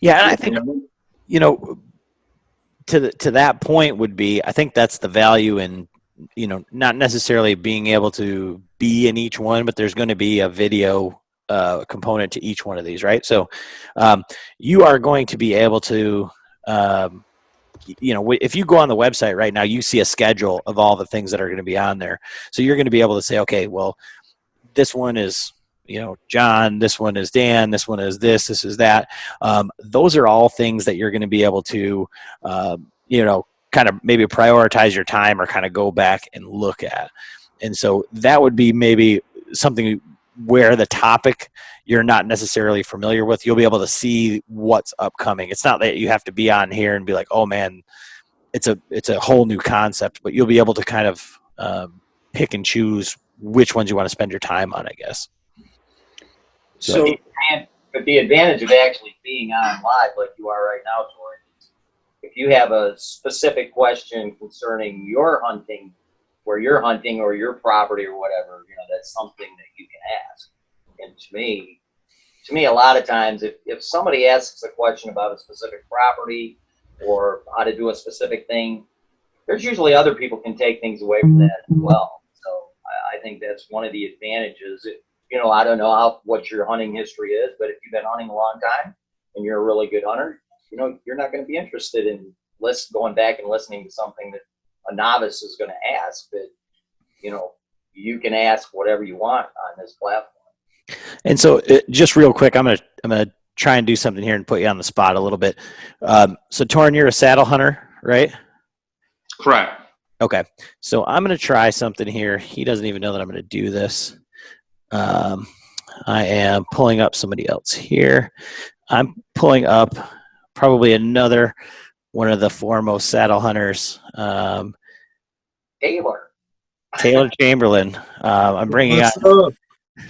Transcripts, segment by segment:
Yeah, and I think, you know, to that point would be, I think that's the value in, not necessarily being able to be in each one, but there's going to be a video component to each one of these, right? So you are going to be able to, um, if you go on the website right now, you see a schedule of all the things that are going to be on there. So you're going to be able to say, okay, well, this one is, John, this one is Dan, this one is this is that. Those are all things that you're going to be able to, kind of maybe prioritize your time or kind of go back and look at. And so that would be maybe something where the topic you're not necessarily familiar with, you'll be able to see what's upcoming. It's not that you have to be on here and be like, oh man, it's a whole new concept, but you'll be able to kind of pick and choose which ones you want to spend your time on, I guess. But the advantage of actually being on live like you are right now, Tori, is if you have a specific question concerning your hunting, where you're hunting or your property or whatever, that's something that you can ask. And to me, a lot of times, if somebody asks a question about a specific property or how to do a specific thing, there's usually other people can take things away from that as well. So I think that's one of the advantages. I don't know what your hunting history is, but if you've been hunting a long time and you're a really good hunter, you're not going to be interested in going back and listening to something that a novice is going to ask. But you can ask whatever you want on this platform. And so, just real quick, I'm gonna try and do something here and put you on the spot a little bit. So, Torrin, you're a saddle hunter, right? Correct. Okay. So I'm gonna try something here. He doesn't even know that I'm gonna do this. I am pulling up somebody else here. I'm pulling up probably another one of the foremost saddle hunters. Taylor Chamberlain. I'm bringing on.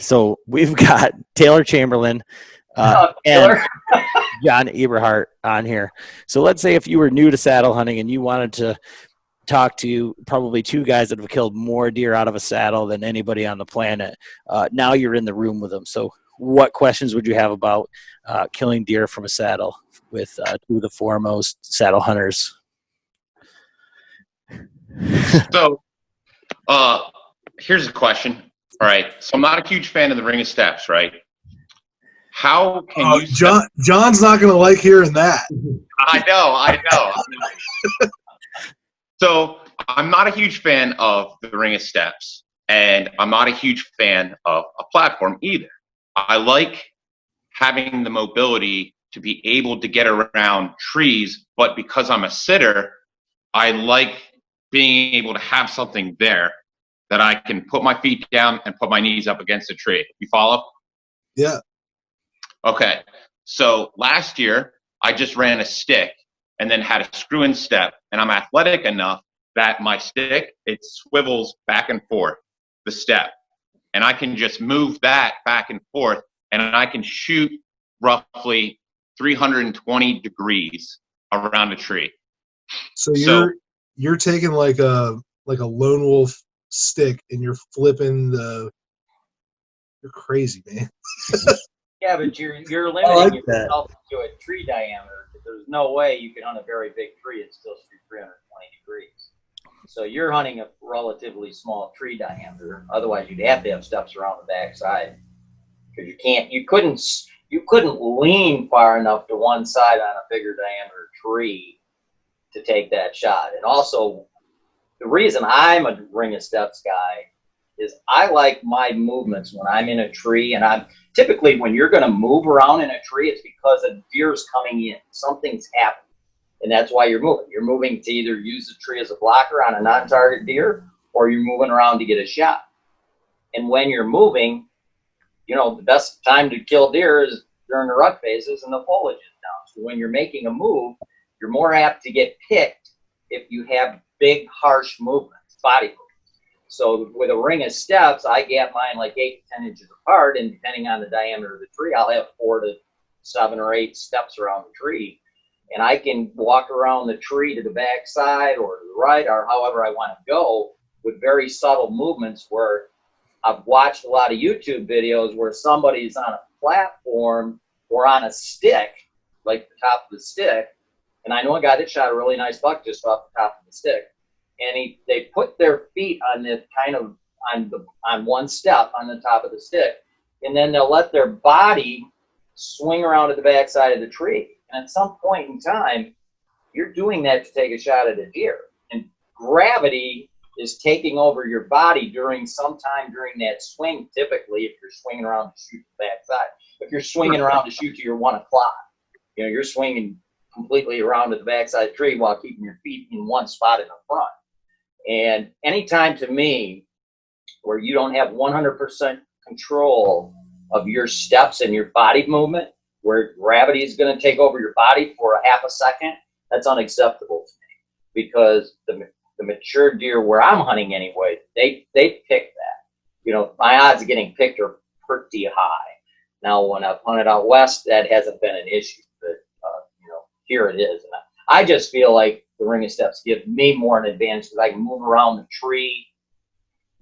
So we've got Taylor Chamberlain and John Eberhart on here. So let's say if you were new to saddle hunting and you wanted to talk to probably two guys that have killed more deer out of a saddle than anybody on the planet. Now you're in the room with them. So what questions would you have about killing deer from a saddle with two of the foremost saddle hunters? So here's a question. All right. So I'm not a huge fan of the Ring of Steps, right? How can you... John's not going to like hearing that. I know. So I'm not a huge fan of the Ring of Steps, and I'm not a huge fan of a platform either. I like having the mobility to be able to get around trees, but because I'm a sitter, I like being able to have something there that I can put my feet down and put my knees up against a tree. You follow? Yeah. Okay. So last year, I just ran a stick and then had a screw-in step, and I'm athletic enough that my stick, it swivels back and forth, the step. And I can just move that back and forth, and I can shoot roughly 320 degrees around a tree. So you're taking like a lone wolf stick and you're flipping you're crazy, man. Yeah, but you're limiting yourself to a tree diameter. There's no way you can hunt a very big tree and still shoot 320 degrees. So you're hunting a relatively small tree diameter. Otherwise, you'd have to have steps around the backside because you couldn't lean far enough to one side on a bigger diameter tree to take that shot. And also, the reason I'm a Ring of Steps guy is I like my movements when I'm in a tree, and I'm typically, when you're going to move around in a tree, it's because a deer's coming in. Something's happening, and that's why you're moving. You're moving to either use the tree as a blocker on a non-target deer, or you're moving around to get a shot. And when you're moving, the best time to kill deer is during the rut phases and the foliage is down. So when you're making a move, you're more apt to get picked if you have big, harsh movements, body movements. So with a Ring of Steps, I gap mine like 8 to 10 inches apart, and depending on the diameter of the tree, I'll have 4 to 7 or 8 steps around the tree. And I can walk around the tree to the back side or to the right or however I want to go with very subtle movements where I've watched a lot of YouTube videos where somebody's on a platform or on a stick like the top of the stick. And I know a guy that shot a really nice buck just off the top of the stick. And they put their feet on the kind of on one step on the top of the stick, and then they'll let their body swing around to the backside of the tree. And at some point in time, you're doing that to take a shot at a deer. And gravity is taking over your body sometime during that swing, typically, if you're swinging around to shoot the backside. If you're swinging around to shoot to your 1 o'clock, you're swinging completely around to the backside of the tree while keeping your feet in one spot in the front. And anytime, to me, where you don't have 100% control of your steps and your body movement, where gravity is going to take over your body for a half a second, that's unacceptable to me. Because the mature deer where I'm hunting anyway, they pick that. My odds of getting picked are pretty high. Now, when I've hunted out west, that hasn't been an issue, but here it is. And I just feel like the ring of steps give me more an advantage because I can move around the tree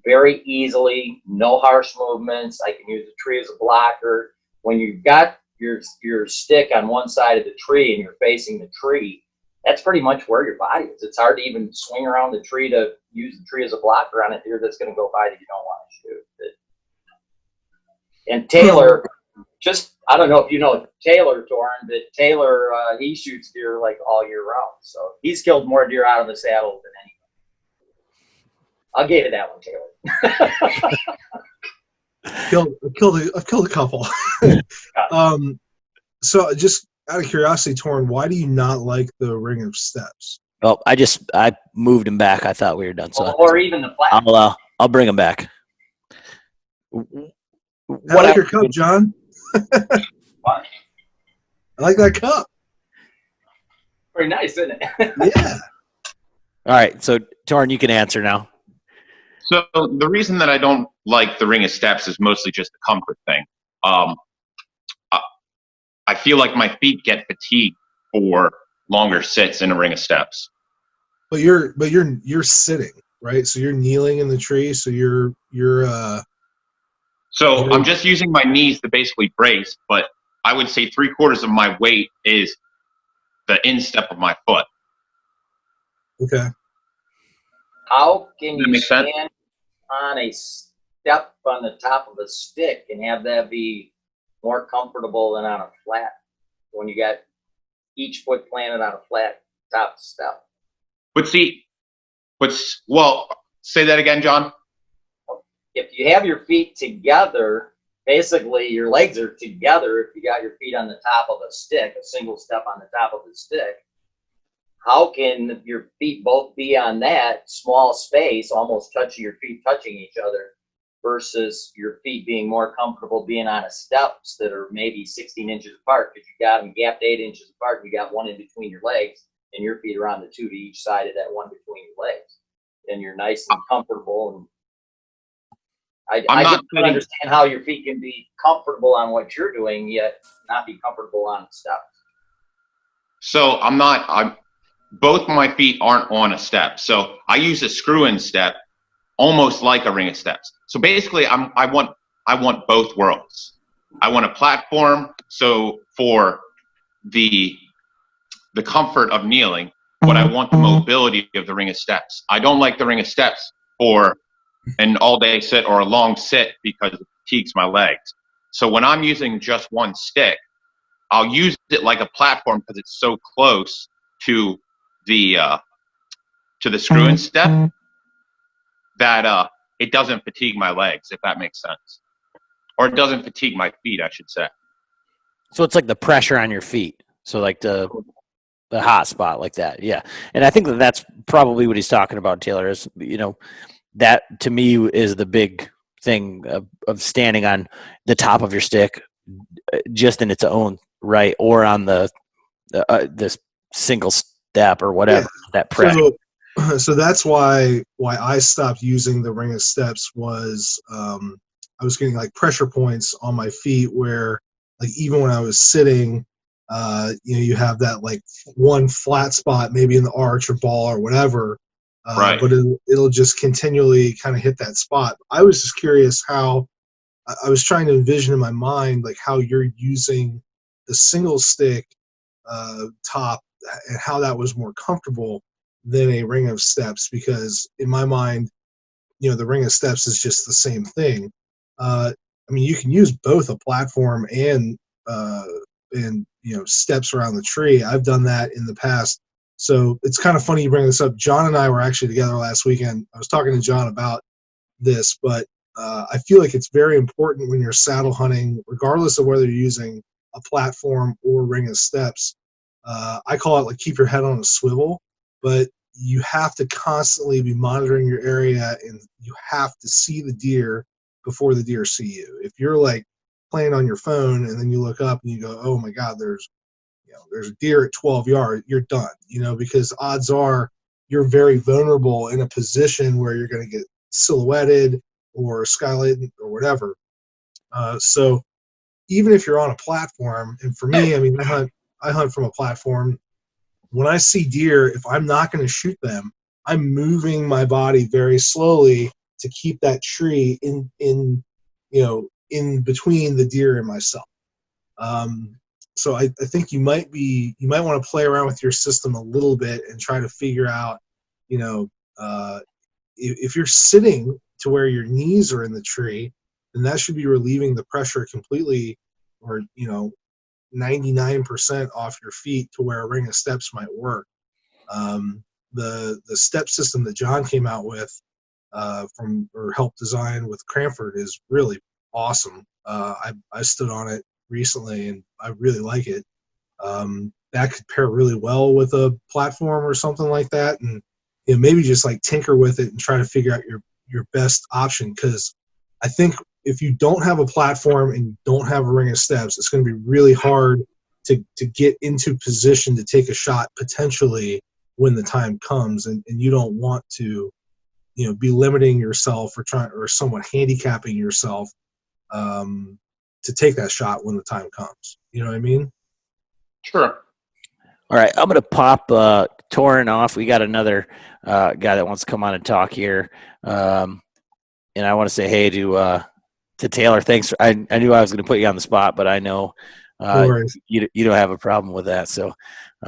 very easily, no harsh movements. I can use the tree as a blocker. When you've got your stick on one side of the tree and you're facing the tree, that's pretty much where your body is. It's hard to even swing around the tree to use the tree as a blocker on a deer that's going to go by that you don't want to shoot. And Taylor, I don't know if you know Taylor, Torrin, but Taylor, he shoots deer like all year round. So he's killed more deer out of the saddle than anyone. I'll give you that one, Taylor. I've killed a couple. So just out of curiosity, Torrin, why do you not like the ring of steps? Well, I moved him back. I thought we were done. So or even the flat. I'll bring him back. I like your cup, John. I like that cup. Very nice, isn't it? Yeah. All right, so Torrin, you can answer now. So the reason that I don't like the ring of steps is mostly just a comfort thing. I feel like my feet get fatigued for longer sits in a ring of steps. But you're sitting, right? So you're kneeling in the tree. So you're. So I'm just using my knees to basically brace, but I would say 3/4 of my weight is the instep of my foot. Okay. How can you stand on a step on the top of a stick and have that be more comfortable than on a flat when you got each foot planted on a flat top step? Well, say that again, John. If you have your feet together, basically your legs are together. If you got your feet on the top of a stick, a single step on the top of the stick, how can your feet both be on that small space, almost touching your feet touching each other, versus your feet being more comfortable being on a steps that are maybe 16 inches apart because you got them gapped 8 inches apart and you got one in between your legs and your feet are on the two to each side of that one between your legs. And you're nice and comfortable. And I just don't understand how your feet can be comfortable on what you're doing yet not be comfortable on the steps. So both my feet aren't on a step. So I use a screw-in step, almost like a ring of steps. So basically, I want both worlds. I want a platform, so for the comfort of kneeling, but I want the mobility of the ring of steps. I don't like the ring of steps for an all-day sit or a long sit because it fatigues my legs. So when I'm using just one stick, I'll use it like a platform because it's so close to the screw-in step that it doesn't fatigue my legs, if that makes sense. Or it doesn't fatigue my feet, I should say. So it's like the pressure on your feet. So like the hot spot like that. Yeah. And I think that's probably what he's talking about, Taylor, is, that to me is the big thing of standing on the top of your stick just in its own right, or on this single step or whatever, that pressure. So that's why I stopped using the ring of steps was I was getting like pressure points on my feet where like even when I was sitting, you have that like one flat spot maybe in the arch or ball or whatever, right. But it'll just continually kind of hit that spot. I was just curious how I was trying to envision in my mind like how you're using the single stick top and how that was more comfortable than a ring of steps, because in my mind, the ring of steps is just the same thing. I mean, you can use both a platform and steps around the tree. I've done that in the past. So it's kind of funny you bring this up. John and I were actually together last weekend. I was talking to John about this, but I feel like it's very important when you're saddle hunting, regardless of whether you're using a platform or ring of steps. I call it like keep your head on a swivel, but you have to constantly be monitoring your area, and you have to see the deer before the deer see you. If you're like playing on your phone and then you look up and you go, oh my God, there's a deer at 12 yards, you're done, because odds are you're very vulnerable in a position where you're going to get silhouetted or skylighted or whatever. So even if you're on a platform, and for me, I mean, I hunt from a platform. When I see deer, if I'm not going to shoot them, I'm moving my body very slowly to keep that tree in between the deer and myself. So I think you might want to play around with your system a little bit and try to figure out, if you're sitting to where your knees are in the tree, then that should be relieving the pressure completely, or 99% off your feet, to where a ring of steps might work. The step system that John came out with or helped design with Cranford is really awesome. I stood on it recently and I really like it. That could pair really well with a platform or something like that, and maybe just like tinker with it and try to figure out your best option, because I think if you don't have a platform and you don't have a ring of steps, it's going to be really hard to get into position to take a shot potentially when the time comes, and you don't want to be limiting yourself or somewhat handicapping yourself to take that shot when the time comes. You know what I mean? Sure. All right, I'm going to pop Torin off. We got another guy that wants to come on and talk here. And I want to say hey to Taylor. Thanks. I knew I was going to put you on the spot, but I know you don't have a problem with that. So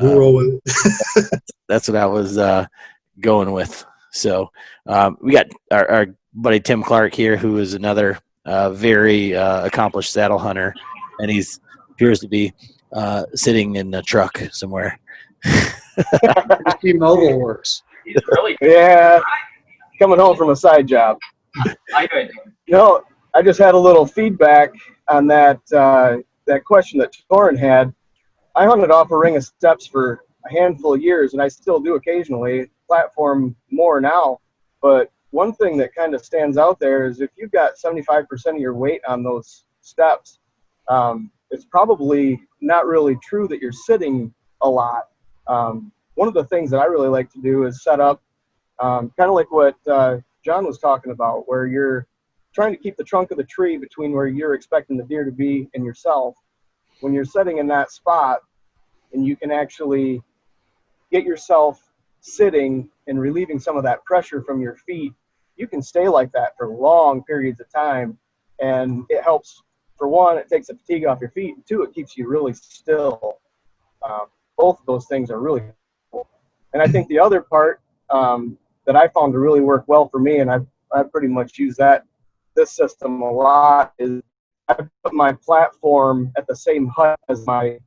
we'll roll with it. That's what I was going with. So we got our buddy Tim Clark here, who is another very accomplished saddle hunter, and he's appears to be sitting in a truck somewhere. T-Mobile works. He's really good. Yeah, coming home from a side job. How good? No, I just had a little feedback on that question that Torin had. I hunted off a ring of steps for a handful of years, and I still do occasionally, platform more now. But one thing that kind of stands out there is if you've got 75% of your weight on those steps, it's probably not really true that you're sitting a lot. One of the things that I really like to do is set up kind of like what John was talking about, where you're trying to keep the trunk of the tree between where you're expecting the deer to be and yourself. When you're sitting in that spot and you can actually get yourself sitting and relieving some of that pressure from your feet, you can stay like that for long periods of time. And it helps, for one, it takes the fatigue off your feet. And two, it keeps you really still. Both of those things are really cool. And I think the other part that I found to really work well for me, and I pretty much use this system a lot, is I put my platform at the same height as my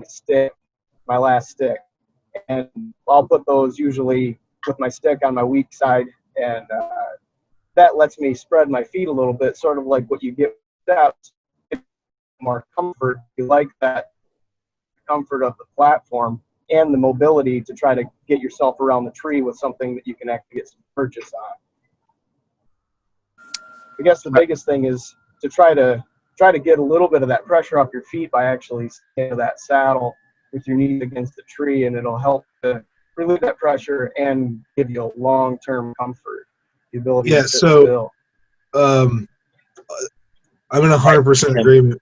stick, my last stick. And I'll put those usually with my stick on my weak side, and that lets me spread my feet a little bit, sort of like what you get with steps. More comfort. You like that comfort of the platform and the mobility to try to get yourself around the tree with something that you can actually get some purchase on. I guess the biggest thing is to try to get a little bit of that pressure off your feet by actually staying in that saddle with your knees against the tree, and it'll help to relieve that pressure and give you a long-term comfort, the ability to sit still. I'm in 100% agreement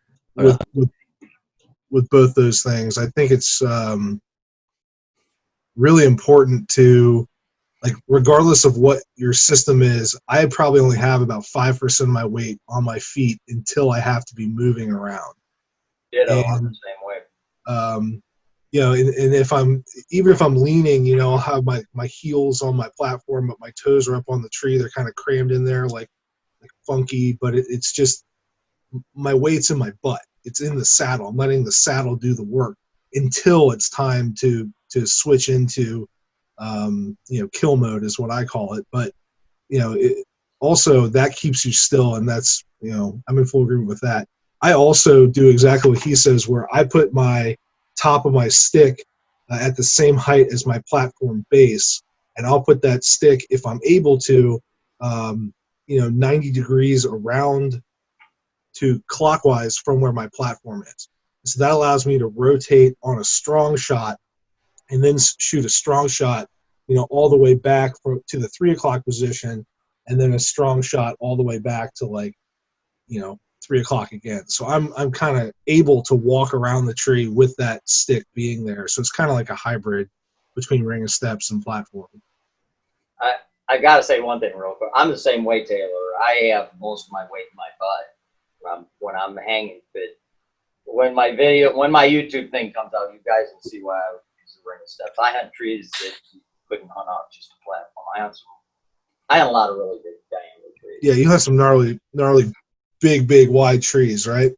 with both those things. I think it's really important to, like, regardless of what your system is, I probably only have about 5% of my weight on my feet until I have to be moving around. Ditto, I'm the same way. you know, and if even if I'm leaning, you know, I'll have my heels on my platform, but my toes are up on the tree. They're kind of crammed in there, like funky, but it's just my weight's in my butt. It's in the saddle. I'm letting the saddle do the work until it's time to switch into, you know, kill mode is what I call it. But, you know, also that keeps you still, and that's, you know, I'm in full agreement with that. I also do exactly what he says, where I put my top of my stick at the same height as my platform base, and I'll put that stick, if I'm able to, you know, 90 degrees around to clockwise from where my platform is. So that allows me to rotate on a strong shot and then shoot a strong shot, you know, all the way back to the 3 o'clock position, and then a strong shot all the way back to, like, you know, 3 o'clock again. So I'm kind of able to walk around the tree with that stick being there. So it's kind of like a hybrid between ring of steps and platform. I gotta say one thing real quick. I'm the same way, Taylor. I have most of my weight in my butt when I'm hanging. But when my YouTube thing comes out, you guys will see why I would use the ring of steps. I had trees that you couldn't hunt off just a platform. I had a lot of really big diameter trees. Yeah, you have some gnarly, big, wide trees, right?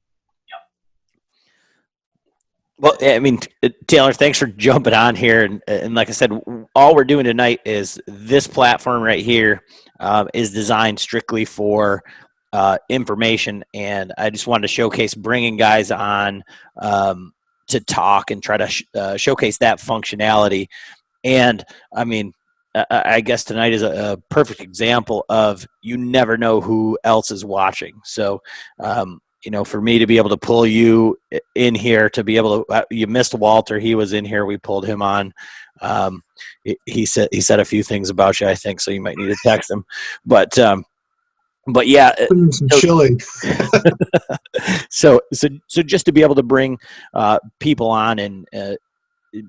Well, I mean, Taylor, thanks for jumping on here. And like I said, all we're doing tonight is this platform right here is designed strictly for information. And I just wanted to showcase bringing guys on to talk and try to showcase that functionality. And I mean, I guess tonight is a perfect example of you never know who else is watching. So, you know, for me to be able to pull you in here, to be able to, you missed Walter. He was in here. We pulled him on. He said a few things about you, I think, so you might need to text him. But yeah, Some chilling. so just to be able to bring people on and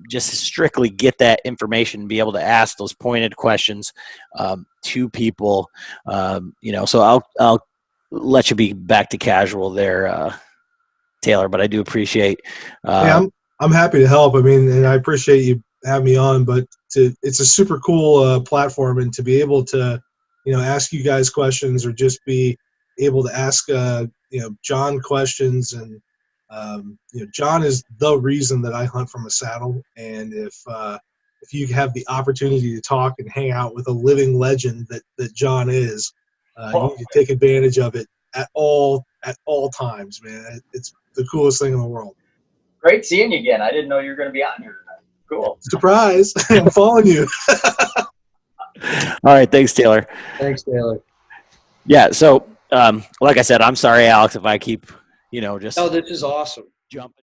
just strictly get that information, be able to ask those pointed questions to people, you know. So I'll let you be back to casual there, Taylor. But I do appreciate. Yeah, I'm happy to help. I mean, and I appreciate you having me on. But it's a super cool platform, and to be able to, you know, ask you guys questions, or just be able to ask, you know, John questions. And you know, John is the reason that I hunt from a saddle. And if you have the opportunity to talk and hang out with a living legend that John is, you need to take advantage of it at all times, man. It's the coolest thing in the world. Great seeing you again. I didn't know you were going to be on here tonight. Cool. Surprise. I'm following you. All right. Thanks, Taylor. Thanks, Taylor. Yeah. So, like I said, I'm sorry, Alex, if I keep, you know, just. Oh, this is awesome. Jumping.